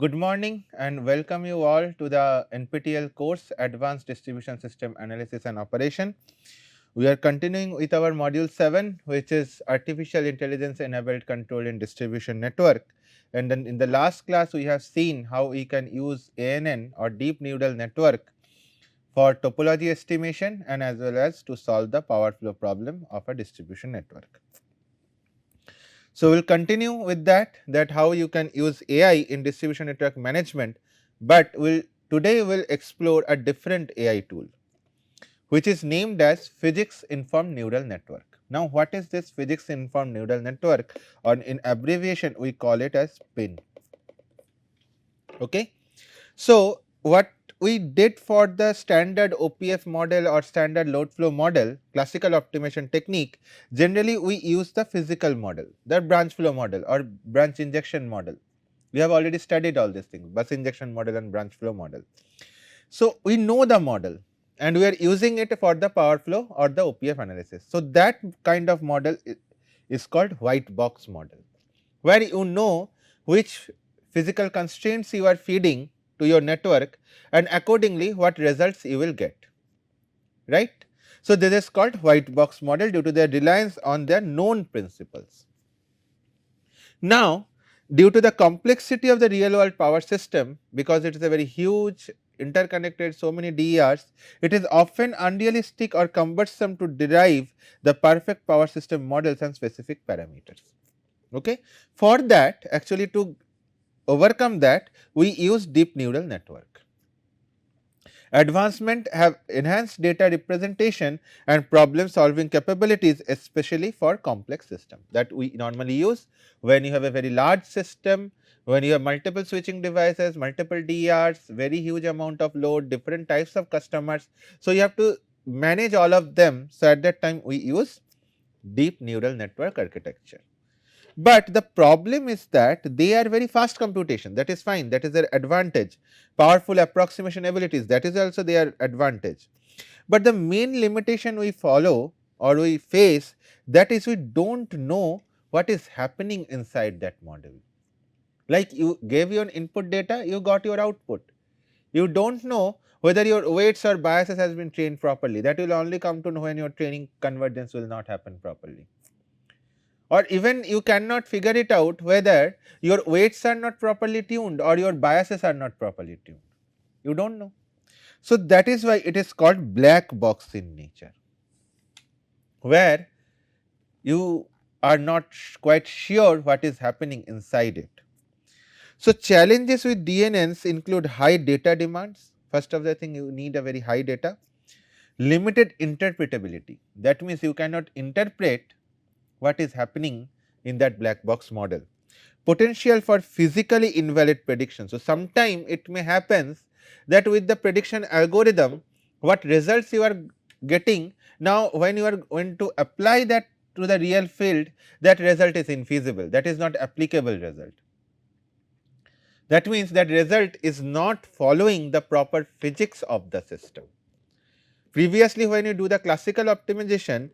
Good morning and welcome you all to the NPTEL course Advanced Distribution System Analysis and Operation. We are continuing with our module 7, which is Artificial Intelligence Enabled Control in Distribution Network. And then in the last class we have seen how we can use ANN or deep neural network for topology estimation and as well as to solve the power flow problem of a distribution network. So, we will continue with that how you can use AI in distribution network management, but today we will explore a different AI tool which is named as physics informed neural network. Now, what is this physics informed neural network, or in abbreviation we call it as PIN. Okay. So, what we did for the standard OPF model or standard load flow model, classical optimization technique, generally we use the physical model, the branch flow model or branch injection model. We have already studied all these things, bus injection model and branch flow model. So, we know the model and we are using it for the power flow or the OPF analysis. So, that kind of model is called white box model, where you know which physical constraints you are feeding to your network and accordingly what results you will get, right. So, this is called white box model due to their reliance on their known principles. Now, due to the complexity of the real world power system, because it is a very huge interconnected so many DERs, it is often unrealistic or cumbersome to derive the perfect power system models and specific parameters. Okay. For that, actually to overcome that, we use deep neural network. Advancement have enhanced data representation and problem solving capabilities, especially for complex systems that we normally use when you have a very large system, when you have multiple switching devices, multiple DRs, very huge amount of load, different types of customers. So, you have to manage all of them. So, at that time we use deep neural network architecture. But the problem is that they are very fast computation, that is fine, that is their advantage. Powerful approximation abilities, that is also their advantage. But the main limitation we follow or we face, that is we do not know what is happening inside that model. Like you gave your input data, you got your output. You do not know whether your weights or biases has been trained properly. That will only come to know when your training convergence will not happen properly. Or even you cannot figure it out whether your weights are not properly tuned or your biases are not properly tuned. You do not know. So, that is why it is called black box in nature, where you are not quite sure what is happening inside it. So, challenges with DNNs include high data demands. First of the thing, you need a very high data, limited interpretability. That means you cannot interpret what is happening in that black box model. Potential for physically invalid prediction. So, sometime it may happen that with the prediction algorithm, what results you are getting, now when you are going to apply that to the real field, that result is infeasible, that is not applicable result. That means that result is not following the proper physics of the system. Previously, when you do the classical optimization,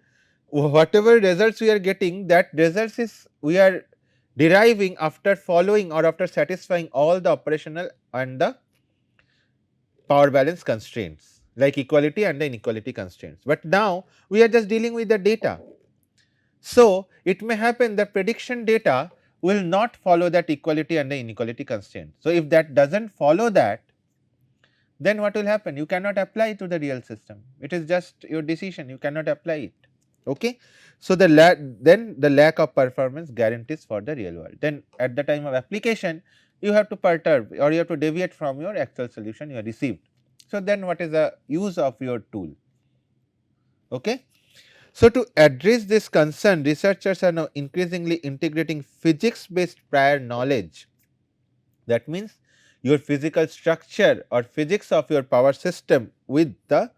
whatever results we are getting, that results is we are deriving after following or after satisfying all the operational and the power balance constraints like equality and the inequality constraints. But now we are just dealing with the data. So, it may happen that prediction data will not follow that equality and the inequality constraint. So, if that does not follow that, then what will happen? You cannot apply it to the real system. It is just your decision, you cannot apply it. Okay. So, then the lack of performance guarantees for the real world. Then at the time of application, you have to perturb or you have to deviate from your actual solution you have received. So, then what is the use of your tool? Okay. So, to address this concern, researchers are now increasingly integrating physics based prior knowledge. That means your physical structure or physics of your power system with the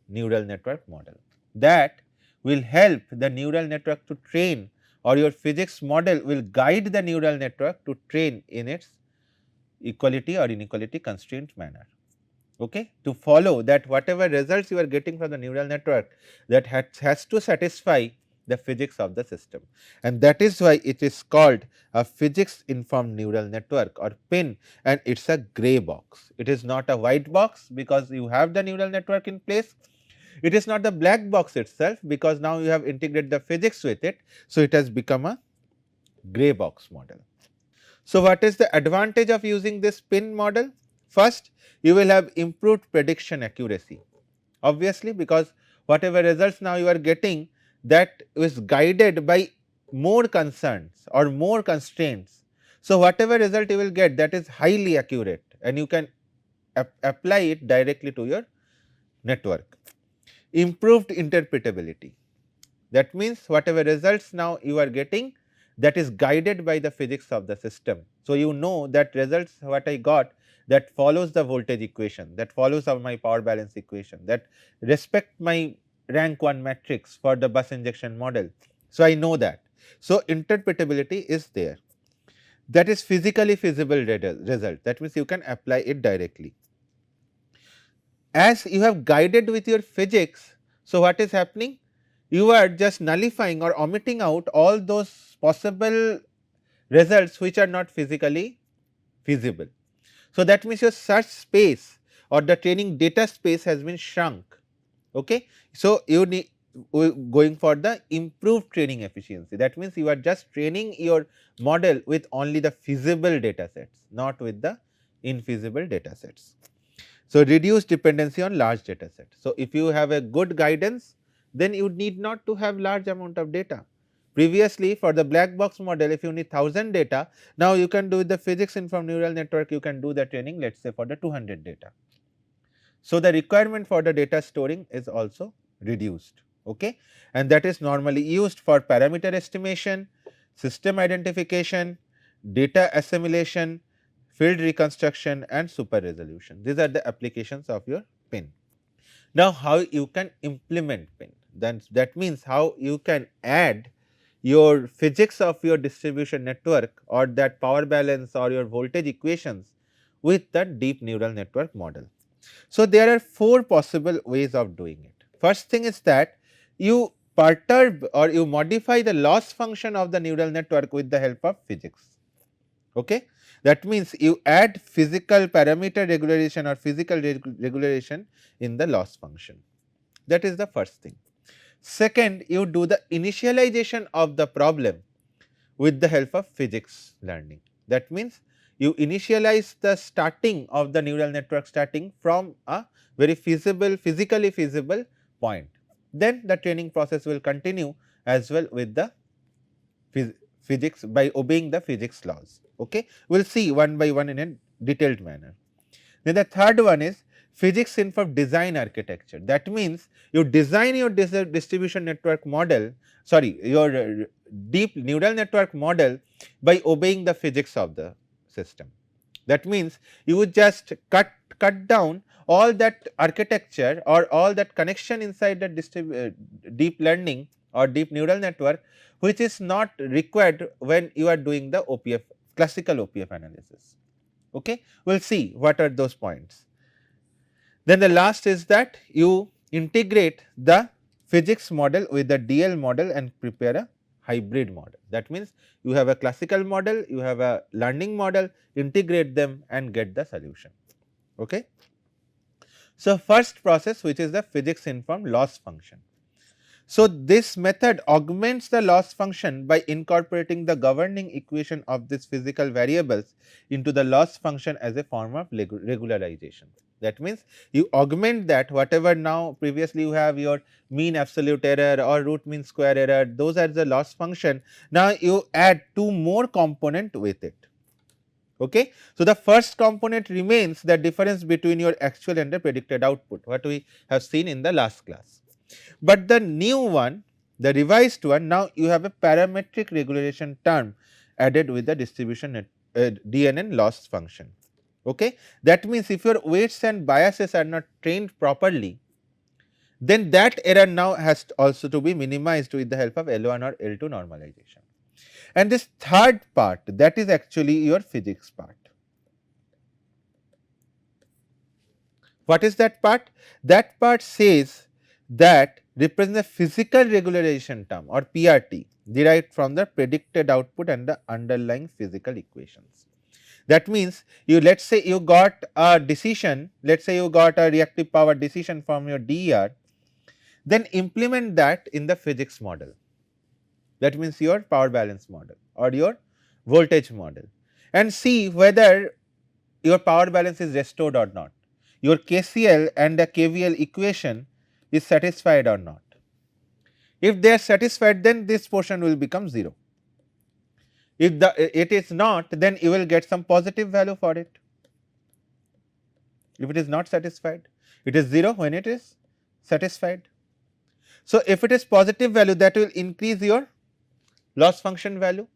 neural network model. That will help the neural network to train, or your physics model will guide the neural network to train in its equality or inequality constraint manner. Okay, to follow that whatever results you are getting from the neural network, that has to satisfy the physics of the system, and that is why it is called a physics informed neural network or PIN, and it is a gray box. It is not a white box because you have the neural network in place. It is not the black box itself because now you have integrated the physics with it. So, it has become a gray box model. So, what is the advantage of using this PIN model? First, you will have improved prediction accuracy, obviously, because whatever results now you are getting, that is guided by more concerns or more constraints. So, whatever result you will get, that is highly accurate, and you can apply it directly to your network. Improved interpretability, that means whatever results now you are getting, that is guided by the physics of the system. So, you know that results what I got, that follows the voltage equation, that follows of my power balance equation, that respect my rank 1 matrix for the bus injection model. So, I know that. So, interpretability is there, that is physically feasible result, that means you can apply it directly. As you have guided with your physics, so what is happening? You are just nullifying or omitting out all those possible results which are not physically feasible. So, that means your search space or the training data space has been shrunk. Okay? So, you need going for the improved training efficiency, that means you are just training your model with only the feasible data sets, not with the infeasible data sets. So, reduce dependency on large data set. So, if you have a good guidance, then you need not to have large amount of data. Previously, for the black box model, if you need 1000 data, now you can do the physics informed neural network, you can do the training, let us say for the 200 data. So, the requirement for the data storing is also reduced, okay? And that is normally used for parameter estimation, system identification, data assimilation, field reconstruction and super resolution. These are the applications of your PIN. Now, how you can implement PIN? Then that means how you can add your physics of your distribution network or that power balance or your voltage equations with the deep neural network model. So, there are 4 possible ways of doing it. First thing is that you perturb or you modify the loss function of the neural network with the help of physics. Okay? That means you add physical parameter regularization or physical regularization in the loss function. That is the first thing. Second, you do the initialization of the problem with the help of physics learning. That means you initialize the starting of the neural network starting from a very feasible, physically feasible point. Then the training process will continue as well with the physics by obeying the physics laws. Okay? We will see one by one in a detailed manner. Then the third one is physics informed design architecture. That means you design your distribution network model, sorry, your deep neural network model by obeying the physics of the system. That means you would just cut down all that architecture or all that connection inside the deep learning or deep neural network, which is not required when you are doing the OPF classical OPF analysis. Okay? We will see what are those points. Then the last is that you integrate the physics model with the DL model and prepare a hybrid model. That means you have a classical model, you have a learning model, integrate them and get the solution. Okay? So, first process, which is the physics informed loss function. So, this method augments the loss function by incorporating the governing equation of these physical variables into the loss function as a form of regularization. That means, you augment that whatever now previously you have your mean absolute error or root mean square error, those are the loss function. Now, you add 2 more component with it. Okay. So, the first component remains the difference between your actual and the predicted output, what we have seen in the last class. But the new one, the revised one, now you have a parametric regularization term added with the distribution DNN loss function. Okay? That means, if your weights and biases are not trained properly, then that error now has also to be minimized with the help of L1 or L2 normalization. And this third part, that is actually your physics part. What is that part? That part says that represents the physical regularization term or PRT derived from the predicted output and the underlying physical equations. That means you, let us say you got a decision, let us say you got a reactive power decision from your DER, then implement that in the physics model. That means your power balance model or your voltage model, and see whether your power balance is restored or not. Your KCL and the KVL equation is satisfied or not. If they are satisfied, then this portion will become 0. If it is not, then you will get some positive value for it. If it is not satisfied, it is 0 when it is satisfied. So, if it is positive value, that will increase your loss function value,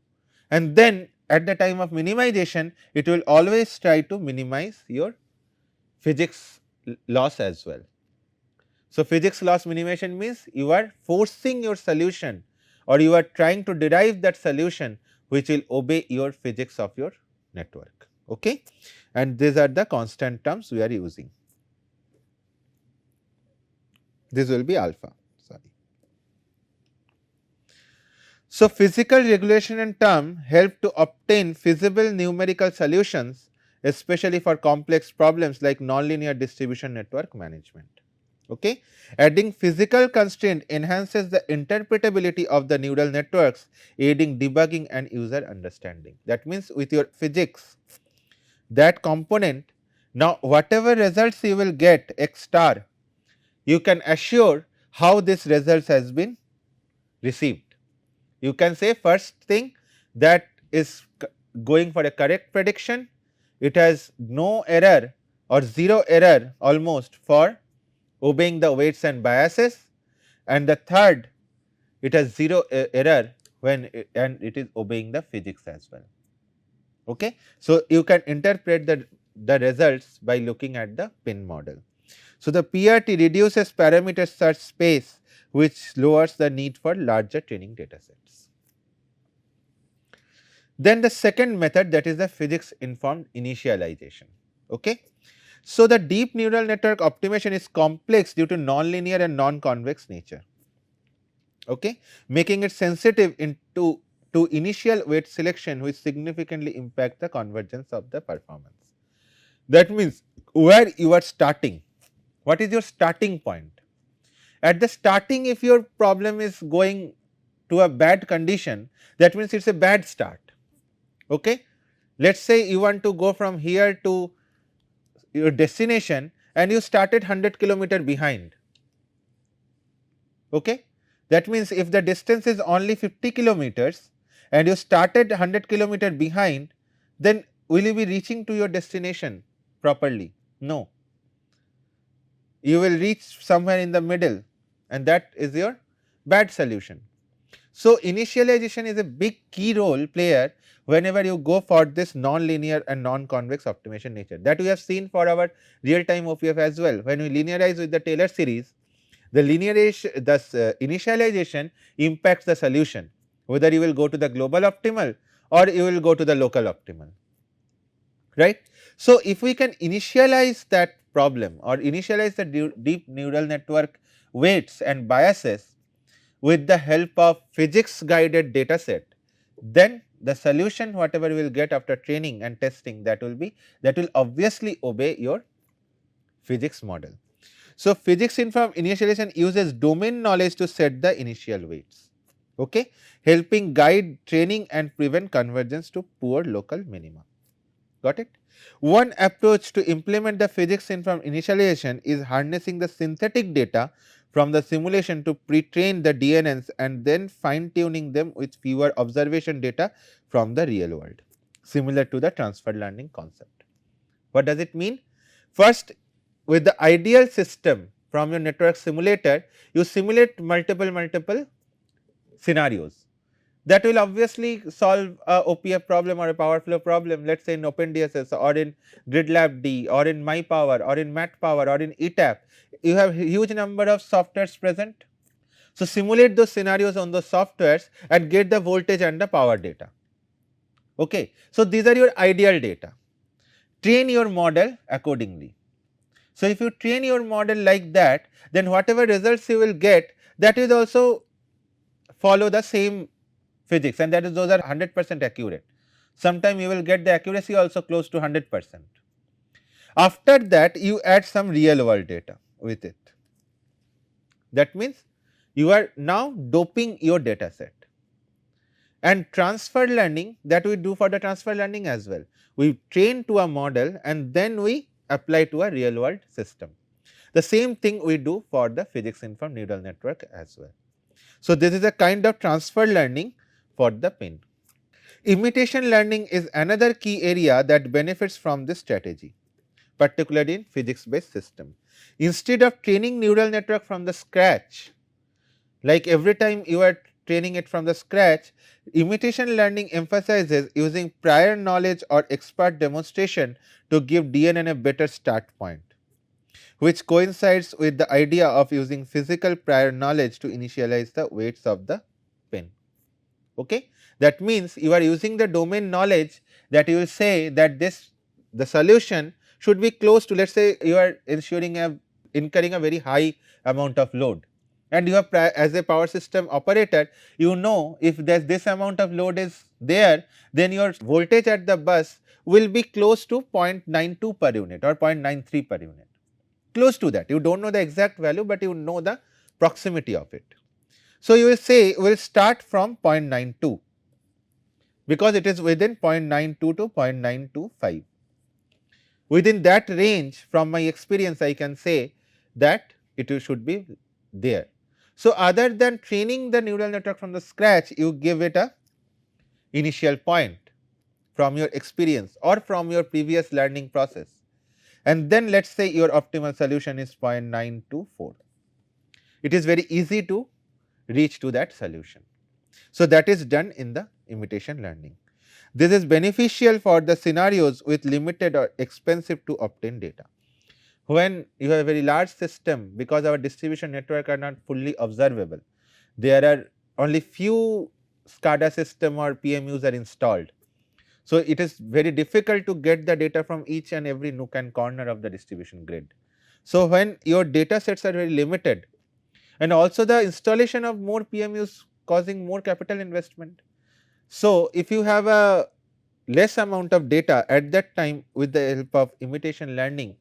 and then at the time of minimization it will always try to minimize your physics loss as well. So, physics loss minimization means you are forcing your solution or you are trying to derive that solution which will obey your physics of your network. Okay? And these are the constant terms we are using. This will be alpha. Sorry. So, physical regulation and term help to obtain feasible numerical solutions, especially for complex problems like nonlinear distribution network management. Okay. Adding physical constraint enhances the interpretability of the neural networks, aiding debugging and user understanding. That means, with your physics, that component, now whatever results you will get x star, you can assure how this results has been received. You can say first thing that is going for a correct prediction, it has no error or 0 error almost for obeying the weights and biases, and the third, it has 0 error when and it is obeying the physics as well. Okay. So, you can interpret the results by looking at the pin model. So, the PRT reduces parameter search space, which lowers the need for larger training data sets. Then the second method, that is the physics informed initialization. Okay. So, the deep neural network optimization is complex due to nonlinear and non-convex nature, okay, making it sensitive to initial weight selection, which significantly impact the convergence of the performance. That means, where you are starting, what is your starting point? At the starting, if your problem is going to a bad condition, that means it is a bad start. Okay. Let us say you want to go from here to your destination and you started 100 kilometer behind. Okay. That means, if the distance is only 50 kilometers and you started 100 kilometer behind, then will you be reaching to your destination properly? No. You will reach somewhere in the middle, and that is your bad solution. So, initialization is a big key role player whenever you go for this non-linear and non-convex optimization nature, that we have seen for our real time OPF as well. When we linearize with the Taylor series, the linearization, thus initialization impacts the solution, whether you will go to the global optimal or you will go to the local optimal, right. So, if we can initialize that problem or initialize the deep neural network weights and biases with the help of physics guided data set, then the solution whatever you will get after training and testing, that will obviously obey your physics model. So, physics informed initialization uses domain knowledge to set the initial weights, okay, helping guide training and prevent convergence to poor local minima. Got it? One approach to implement the physics informed initialization is harnessing the synthetic data from the simulation to pre-train the DNNs and then fine tuning them with fewer observation data from the real world, similar to the transfer learning concept. What does it mean? First, with the ideal system from your network simulator, you simulate multiple scenarios that will obviously solve a OPF problem or a power flow problem, let us say in OpenDSS or in GridLab-D or in MyPower or in MatPower or in ETAP. You have huge number of softwares present. So, simulate those scenarios on those softwares and get the voltage and the power data. Okay. So, these are your ideal data. Train your model accordingly. So, if you train your model like that, then whatever results you will get, that is also follow the same physics, and that is those are 100% accurate. Sometime you will get the accuracy also close to 100%. After that you add some real world data with it. That means you are now doping your data set. And transfer learning, that we do for the transfer learning as well. We train to a model and then we apply to a real world system. The same thing we do for the physics informed neural network as well. So, this is a kind of transfer learning for the pin. Imitation learning is another key area that benefits from this strategy, particularly in physics based system. Instead of training neural network from the scratch, like every time you are training it from the scratch, imitation learning emphasizes using prior knowledge or expert demonstration to give DNN a better start point, which coincides with the idea of using physical prior knowledge to initialize the weights of the pin. Okay? That means you are using the domain knowledge, that you will say that this the solution should be close to, let us say you are incurring a very high amount of load, and you have as a power system operator, you know if this amount of load is there, then your voltage at the bus will be close to 0.92 per unit or 0.93 per unit, close to that. You do not know the exact value, but you know the proximity of it. So, you will say we will start from 0.92 because it is within 0.92 to 0.925. Within that range, from my experience I can say that it should be there. So, other than training the neural network from the scratch, you give it a initial point from your experience or from your previous learning process, and then let us say your optimal solution is 0.924. It is very easy to reach to that solution. So, that is done in the imitation learning. This is beneficial for the scenarios with limited or expensive to obtain data. When you have a very large system, because our distribution network are not fully observable, there are only few SCADA system or PMUs are installed. So, it is very difficult to get the data from each and every nook and corner of the distribution grid. So, when your data sets are very limited, and also the installation of more PMUs causing more capital investment. So, if you have a less amount of data at that time, with the help of imitation learning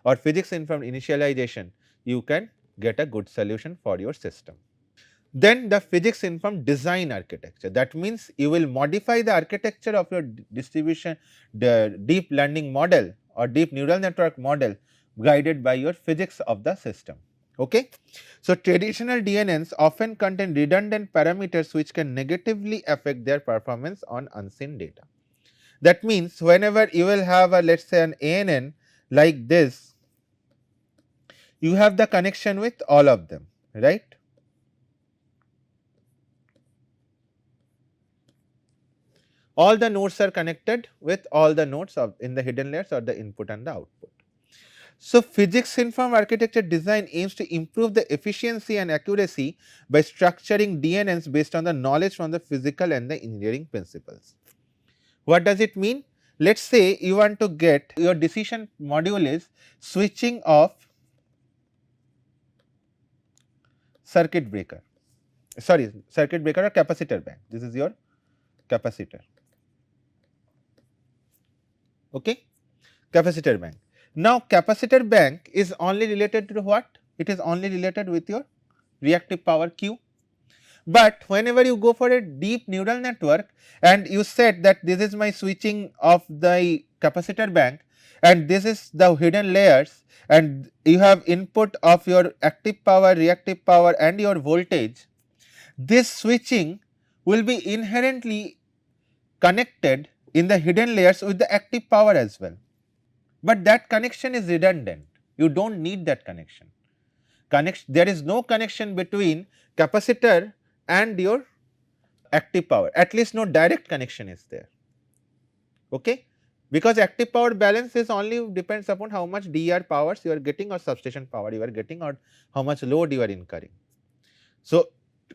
or physics informed initialization, you can get a good solution for your system. Then the physics informed design architecture, that means you will modify the architecture of your distribution, the deep learning model or deep neural network model guided by your physics of the system. Okay? So, traditional DNNs often contain redundant parameters which can negatively affect their performance on unseen data. That means, whenever you will have a, let us say, an ANN like this, you have the connection with all of them, right. All the nodes are connected with all the nodes of in the hidden layers or the input and the output. So, physics informed architecture design aims to improve the efficiency and accuracy by structuring DNNs based on the knowledge from the physical and the engineering principles. What does it mean? Let us say you want to get your decision module is switching off circuit breaker, circuit breaker or capacitor bank. This is your capacitor, okay, capacitor bank. Now, capacitor bank is only related to what? It is only related with your reactive power Q. But whenever you go for a deep neural network and you said that this is my switching of the capacitor bank and this is the hidden layers, and you have input of your active power, reactive power and your voltage, this switching will be inherently connected in the hidden layers with the active power as well. But that connection is redundant, you do not need that connection. There is no connection between capacitor and your active power, at least no direct connection is there, okay? Because active power balance is only depends upon how much DR powers you are getting or substation power you are getting or how much load you are incurring. So,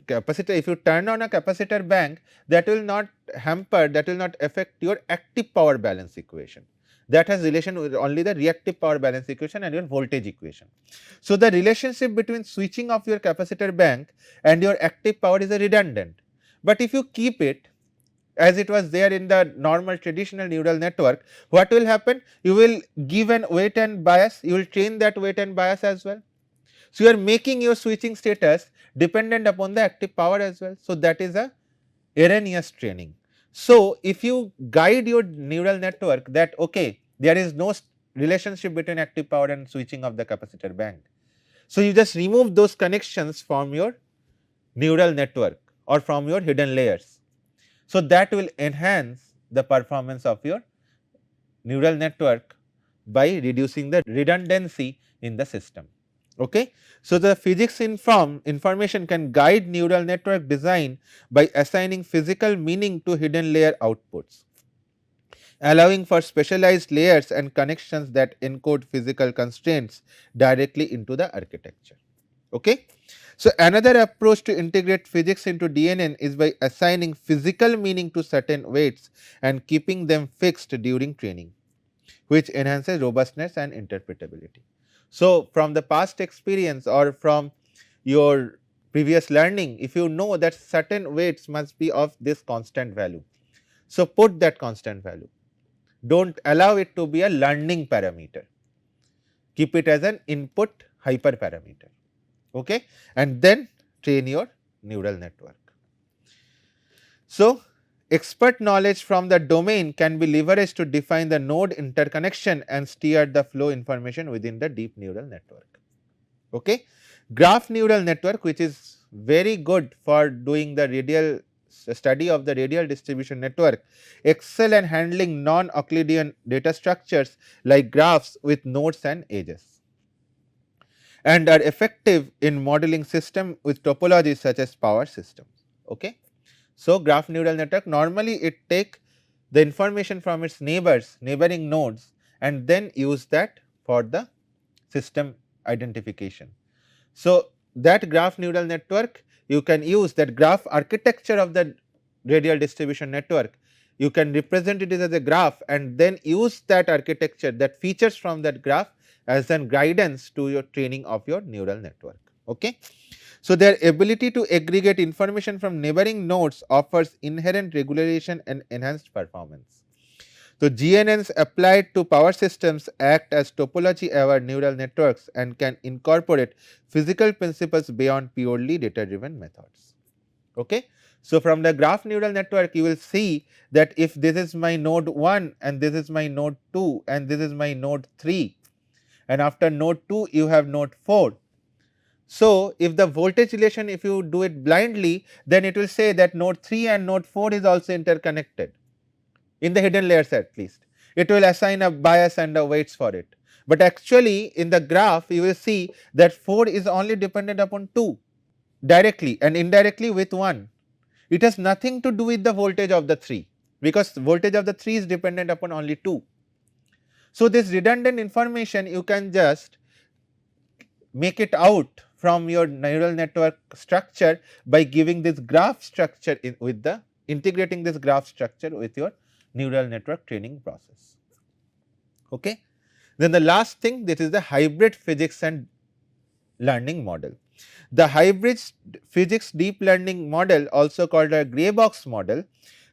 capacitor, if you turn on a capacitor bank, that will not hamper, that will not affect your active power balance equation. that has relation with only the reactive power balance equation and your voltage equation. So, the relationship between switching of your capacitor bank and your active power is a redundant, but if you keep it as it was there in the normal traditional neural network, what will happen? You will give an weight and bias, you will train that weight and bias as well. So, you are making your switching status dependent upon the active power as well. So, that is a erroneous training. So, if you guide your neural network that okay, there is no relationship between active power and switching of the capacitor bank. So, you just remove those connections from your neural network or from your hidden layers. So, that will enhance the performance of your neural network by reducing the redundancy in the system. Okay. So, the physics information can guide neural network design by assigning physical meaning to hidden layer outputs, allowing for specialized layers and connections that encode physical constraints directly into the architecture. Okay. So, another approach to integrate physics into DNN is by assigning physical meaning to certain weights and keeping them fixed during training, which enhances robustness and interpretability. So, from the past experience or from your previous learning, if you know that certain weights must be of this constant value, so put that constant value. Do not allow it to be a learning parameter, keep it as an input hyperparameter, okay? And then train your neural network. So, expert knowledge from the domain can be leveraged to define the node interconnection and steer the flow information within the deep neural network. Okay. Graph neural network, which is very good for doing the radial study of the radial distribution network, excel in handling non-Euclidean data structures like graphs with nodes and edges, and are effective in modeling system with topologies such as power systems. Okay. So, graph neural network normally it take the information from its neighboring nodes and then use that for the system identification. So, that graph neural network you can use that graph architecture of the radial distribution network, you can represent it as a graph and then use that architecture, that features from that graph as an guidance to your training of your neural network. Okay. So, their ability to aggregate information from neighboring nodes offers inherent regularization and enhanced performance. So, GNNs applied to power systems act as topology aware neural networks and can incorporate physical principles beyond purely data driven methods. Okay. So, from the graph neural network you will see that if this is my node 1 and this is my node 2 and this is my node 3 and after node 2 you have node 4. So, if the voltage relation if you do it blindly, then it will say that node 3 and node 4 is also interconnected in the hidden layers at least. It will assign a bias and a weights for it, but actually in the graph you will see that 4 is only dependent upon 2 directly and indirectly with 1. It has nothing to do with the voltage of the 3 because voltage of the 3 is dependent upon only 2. So, this redundant information you can just make it out from your neural network structure by giving this graph structure in with the integrating this graph structure with your neural network training process. Okay. Then the last thing, this is the hybrid physics and learning model. The hybrid physics deep learning model, also called a gray box model,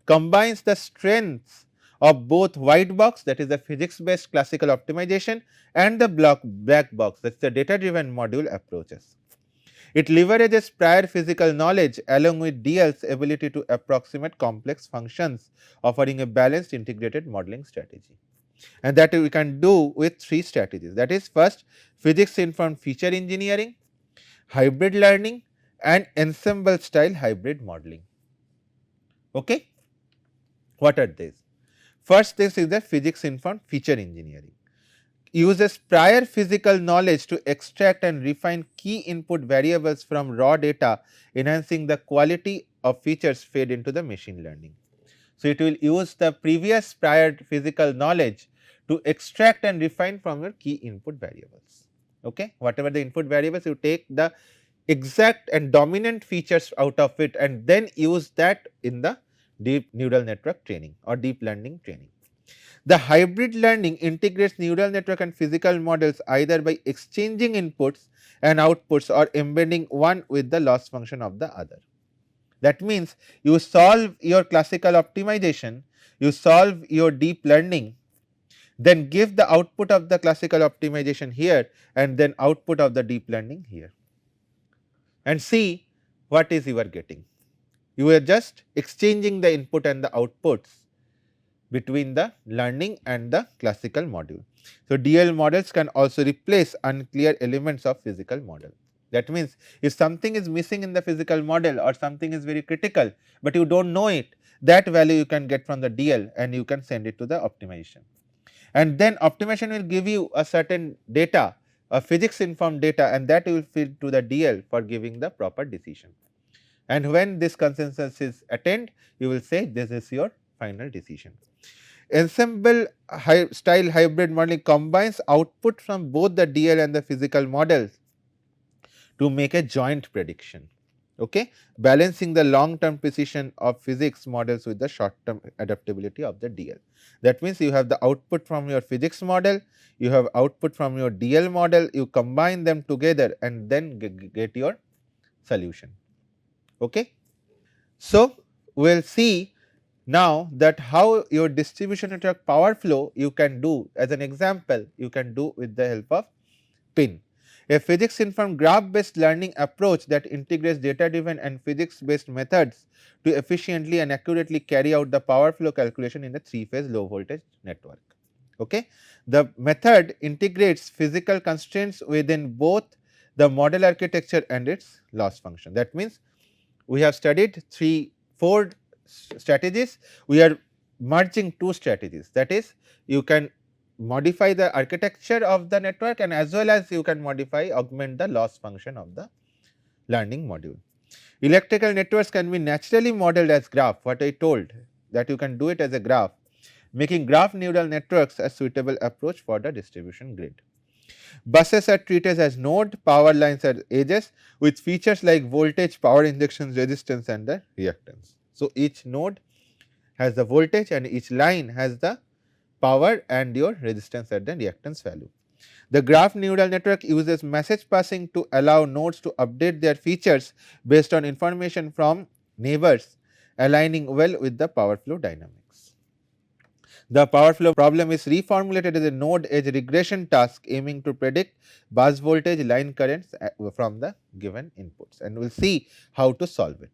combines the strengths of both white box, that is the physics based classical optimization, and the black box, that is the data driven module approaches. It leverages prior physical knowledge along with DL's ability to approximate complex functions, offering a balanced integrated modeling strategy. And that we can do with 3 strategies, that is first physics informed feature engineering, hybrid learning and ensemble style hybrid modeling. Okay? What are these? First, this is the physics informed feature engineering. Uses prior physical knowledge to extract and refine key input variables from raw data, enhancing the quality of features fed into the machine learning. So, it will use the previous prior physical knowledge to extract and refine from your key input variables. Okay? Whatever the input variables, you take the exact and dominant features out of it and then use that in the deep neural network training or deep learning training. The hybrid learning integrates neural network and physical models either by exchanging inputs and outputs or embedding one with the loss function of the other. That means you solve your classical optimization, you solve your deep learning, then give the output of the classical optimization here and then output of the deep learning here and see what is you are getting. You are just exchanging the input and the outputs between the learning and the classical module. So, DL models can also replace unclear elements of physical model. That means, if something is missing in the physical model or something is very critical, but you do not know it, that value you can get from the DL and you can send it to the optimization. And then optimization will give you a certain data, a physics informed data, and that you will feed to the DL for giving the proper decision. And when this consensus is attained, you will say this is your final decision. Ensemble style hybrid modeling combines output from both the DL and the physical models to make a joint prediction, okay, balancing the long term precision of physics models with the short term adaptability of the DL. That means, you have the output from your physics model, you have output from your DL model, you combine them together and then get your solution. Okay. So, we will see now that how your distribution network power flow you can do, as an example you can do with the help of PIN, a physics informed graph based learning approach that integrates data driven and physics based methods to efficiently and accurately carry out the power flow calculation in a 3-phase low voltage network. Okay. The method integrates physical constraints within both the model architecture and its loss function. That means, we have studied 4 strategies, we are merging 2 strategies, that is, you can modify the architecture of the network and as well as you can modify augment the loss function of the learning module. Electrical networks can be naturally modeled as graph, what I told, that you can do it as a graph, making graph neural networks a suitable approach for the distribution grid. Buses are treated as node, power lines are edges with features like voltage, power injection, resistance and the reactance. So, each node has the voltage and each line has the power and your resistance and the reactance value. The graph neural network uses message passing to allow nodes to update their features based on information from neighbors, aligning well with the power flow dynamics. The power flow problem is reformulated as a node edge regression task aiming to predict bus voltage line currents from the given inputs, and we will see how to solve it.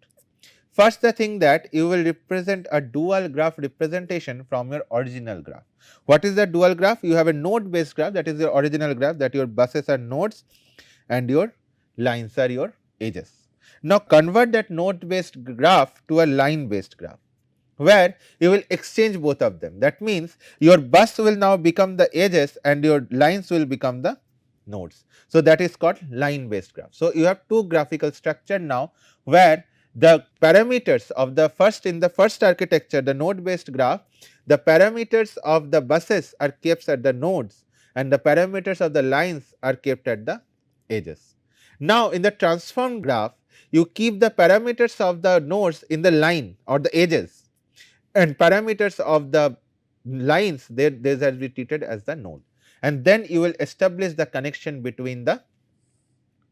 First, the thing that you will represent a dual graph representation from your original graph. What is the dual graph? You have a node based graph, that is your original graph, that your buses are nodes and your lines are your edges. Now, convert that node based graph to a line based graph, where you will exchange both of them. That means, your bus will now become the edges and your lines will become the nodes. So, that is called line based graph. So, you have 2 graphical structure now, where the parameters of the first in the first architecture, the node based graph, the parameters of the buses are kept at the nodes and the parameters of the lines are kept at the edges. Now, in the transformed graph, you keep the parameters of the nodes in the line or the edges and parameters of the lines these are be treated as the node, and then you will establish the connection between the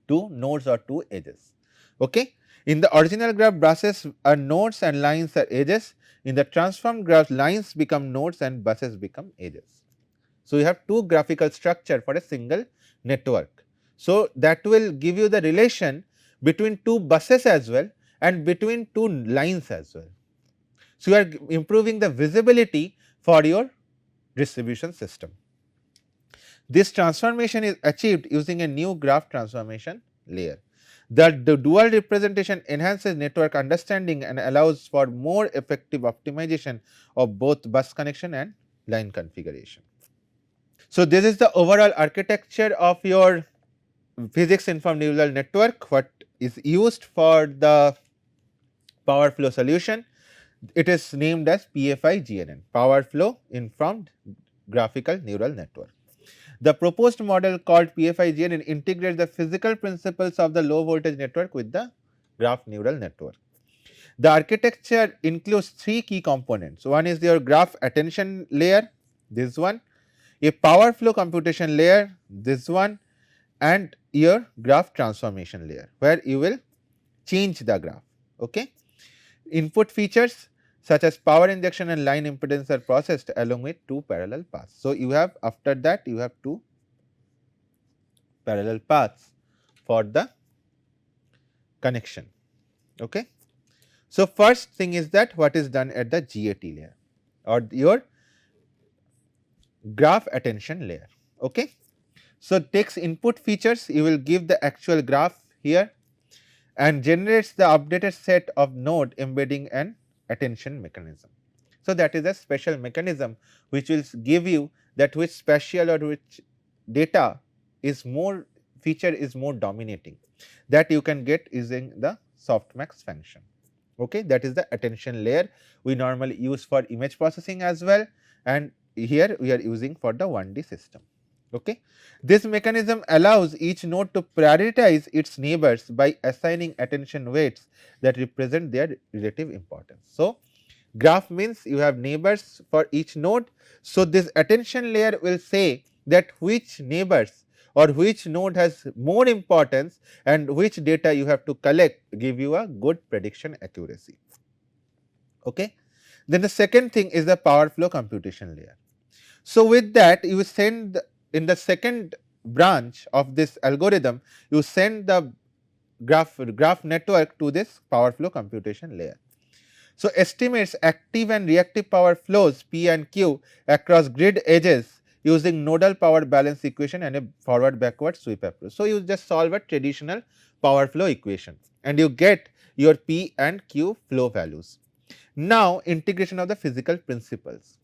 2 nodes or 2 edges. Okay. In the original graph, buses are nodes and lines are edges. In the transformed graph, lines become nodes and buses become edges. So, you have 2 graphical structure for a single network. So, that will give you the relation between 2 buses as well and between 2 lines as well. So, you are improving the visibility for your distribution system. This transformation is achieved using a new graph transformation layer. The dual representation enhances network understanding and allows for more effective optimization of both bus connection and line configuration. So, this is the overall architecture of your physics informed neural network, what is used for the power flow solution. It is named as PFI-GNN, Power Flow Informed Graphical Neural Network. The proposed model called PFI-GNN integrates the physical principles of the low voltage network with the graph neural network. The architecture includes 3 key components. One is your graph attention layer, this one, a power flow computation layer, this one, and your graph transformation layer, where you will change the graph. Okay. Input features such as power injection and line impedance are processed along with two parallel paths. So, you have after that you have two parallel paths for the connection. Okay. So, first thing is that what is done at the GAT layer or your graph attention layer. Okay. So, takes input features, you will give the actual graph here and generates the updated set of node embedding an attention mechanism. So, that is a special mechanism which will give you that which spatial or which data is more feature is more dominating, that you can get using the softmax function. Okay, that is the attention layer we normally use for image processing as well, and here we are using for the 1D system. Okay. This mechanism allows each node to prioritize its neighbors by assigning attention weights that represent their relative importance. So, graph means you have neighbors for each node. So, this attention layer will say that which neighbors or which node has more importance and which data you have to collect give you a good prediction accuracy. Okay. Then the second thing is the power flow computation layer. So, with that you send in the second branch of this algorithm, you send the graph network to this power flow computation layer. So, estimates active and reactive power flows P and Q across grid edges using nodal power balance equation and a forward backward sweep approach. So, you just solve a traditional power flow equation and you get your P and Q flow values. Now, integration of the physical principles.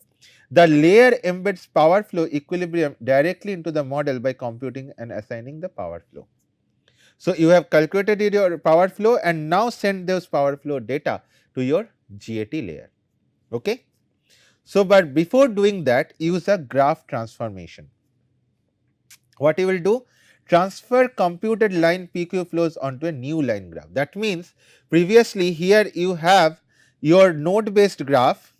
The layer embeds power flow equilibrium directly into the model by computing and assigning the power flow. So, you have calculated your power flow and now send those power flow data to your GAT layer. Okay. So, but before doing that, use a graph transformation. What you will do? Transfer computed line PQ flows onto a new line graph. That means, previously here you have your node based graph,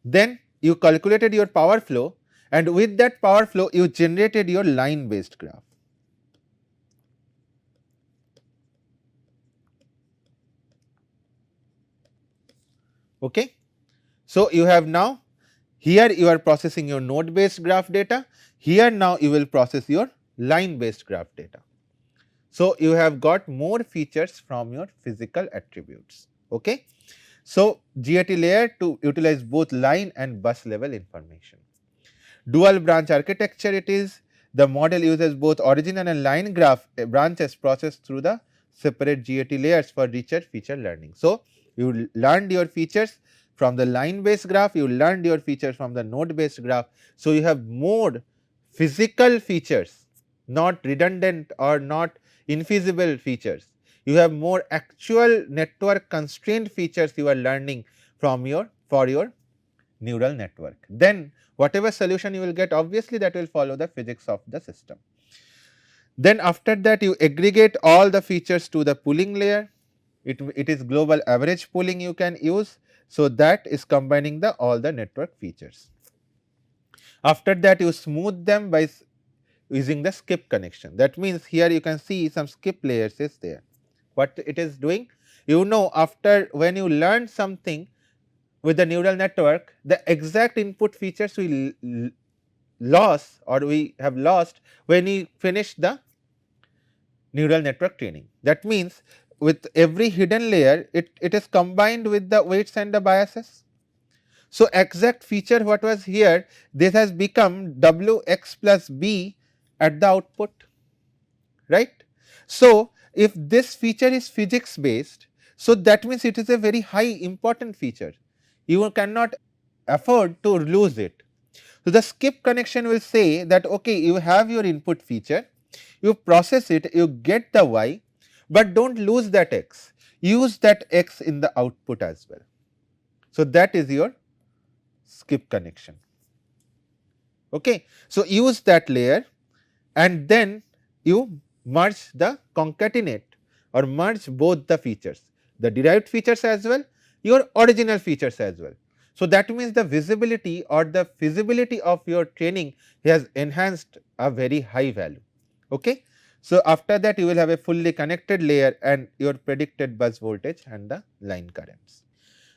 then you calculated your power flow, and with that power flow you generated your line based graph. Okay. So, you have now here you are processing your node based graph data, here now you will process your line based graph data. So, you have got more features from your physical attributes. Okay. So, GAT layer to utilize both line and bus level information. Dual branch architecture it is, the model uses both original and line graph branches processed through the separate GAT layers for richer feature learning. So, you learned your features from the line based graph, you learned your features from the node based graph. So, you have more physical features, not redundant or not infeasible features. You have more actual network constrained features you are learning from your for your neural network. Then whatever solution you will get, obviously that will follow the physics of the system. Then after that you aggregate all the features to the pooling layer. It is global average pooling you can use. So, that is combining the all the network features. After that you smooth them by using the skip connection. That means, here you can see some skip layers is there. What it is doing? You know, after when you learn something with the neural network, the exact input features we lost or we have lost when we finish the neural network training. That means, with every hidden layer it is combined with the weights and the biases. So, exact feature what was here, this has become W x plus B at the output, right. So, if this feature is physics based, so that means it is a very high important feature, you cannot afford to lose it. So, the skip connection will say that okay, you have your input feature, you process it, you get the y, but do not lose that x, use that x in the output as well. So, that is your skip connection. Okay. So, use that layer and then you merge the concatenate or merge both the features, the derived features as well, your original features as well. So, that means the visibility or the feasibility of your training has enhanced a very high value. Okay. So, after that you will have a fully connected layer and your predicted bus voltage and the line currents.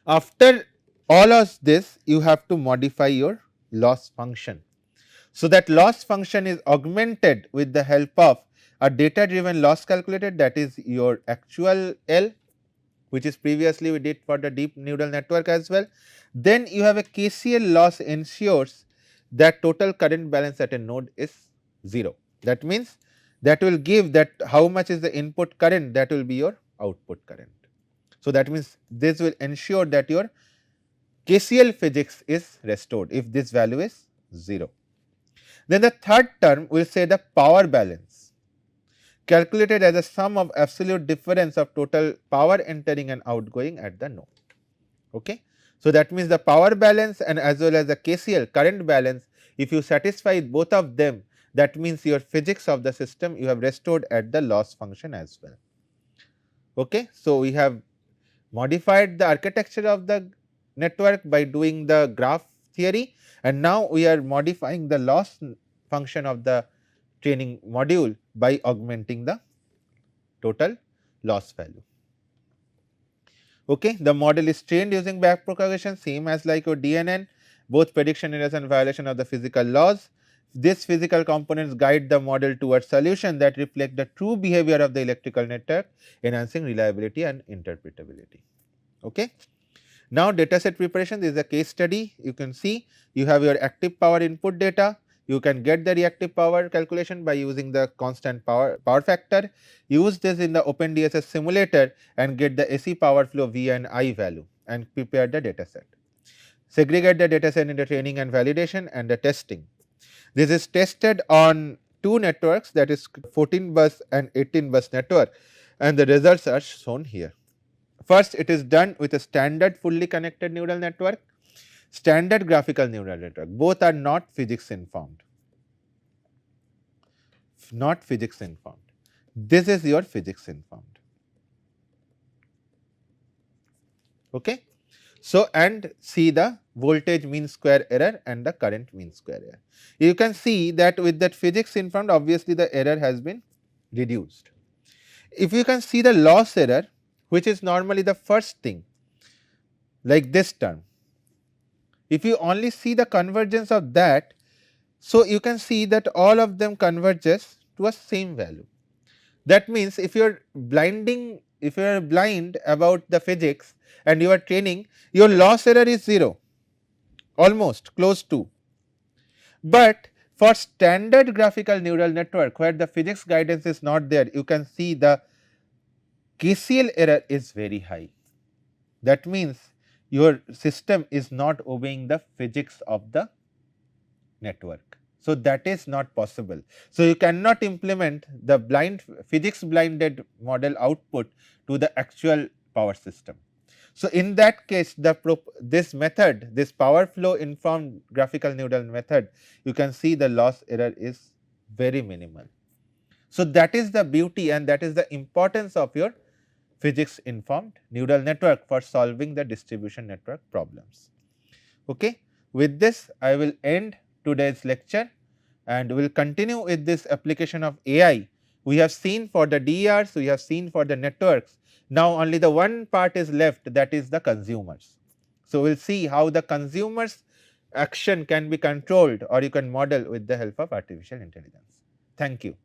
After all of this, you have to modify your loss function. So, that loss function is augmented with the help of a data driven loss calculator, that is your actual L, which is previously we did for the deep neural network as well. Then you have a KCL loss ensures that total current balance at a node is 0. That means that will give that how much is the input current, that will be your output current. So, that means this will ensure that your KCL physics is restored if this value is 0. Then the third term will say the power balance, calculated as a sum of absolute difference of total power entering and outgoing at the node. Okay. So, that means the power balance and as well as the KCL current balance, if you satisfy both of them, that means your physics of the system you have restored at the loss function as well. Okay. So, we have modified the architecture of the network by doing the graph theory, and now we are modifying the loss function of the training module by augmenting the total loss value. Okay. The model is trained using back propagation, same as like your DNN, both prediction errors and violation of the physical laws. These physical components guide the model towards solution that reflect the true behavior of the electrical network, enhancing reliability and interpretability. Okay. Now, dataset preparation, this is a case study. You can see you have your active power input data. You can get the reactive power calculation by using the constant power factor. Use this in the OpenDSS simulator and get the AC power flow V and I value and prepare the dataset. Segregate the dataset into training and validation and the testing. This is tested on two networks, that is 14 bus and 18 bus network, and the results are shown here. First, it is done with a standard fully connected neural network, standard graphical neural network. Both are not physics informed. Not physics informed. This is your physics informed. Okay. So, and see the voltage mean square error and the current mean square error. You can see that with that physics informed, obviously the error has been reduced. If you can see the loss error, which is normally the first thing, like this term, if you only see the convergence of that, so you can see that all of them converges to a same value. That means, if you are if you are blind about the physics and you are training, your loss error is 0, almost close to. But for standard graphical neural network where the physics guidance is not there, you can see the KCL error is very high. That means, your system is not obeying the physics of the network. So, that is not possible. So, you cannot implement the physics blinded model output to the actual power system. So, in that case, this method, this power flow informed graphical neural method, you can see the loss error is very minimal. So, that is the beauty and that is the importance of your physics informed neural network for solving the distribution network problems. Okay. With this, I will end today's lecture and we will continue with this application of AI. We have seen for the DERs, we have seen for the networks. Now, only the one part is left, that is the consumers. So, we will see how the consumers action can be controlled or you can model with the help of artificial intelligence. Thank you.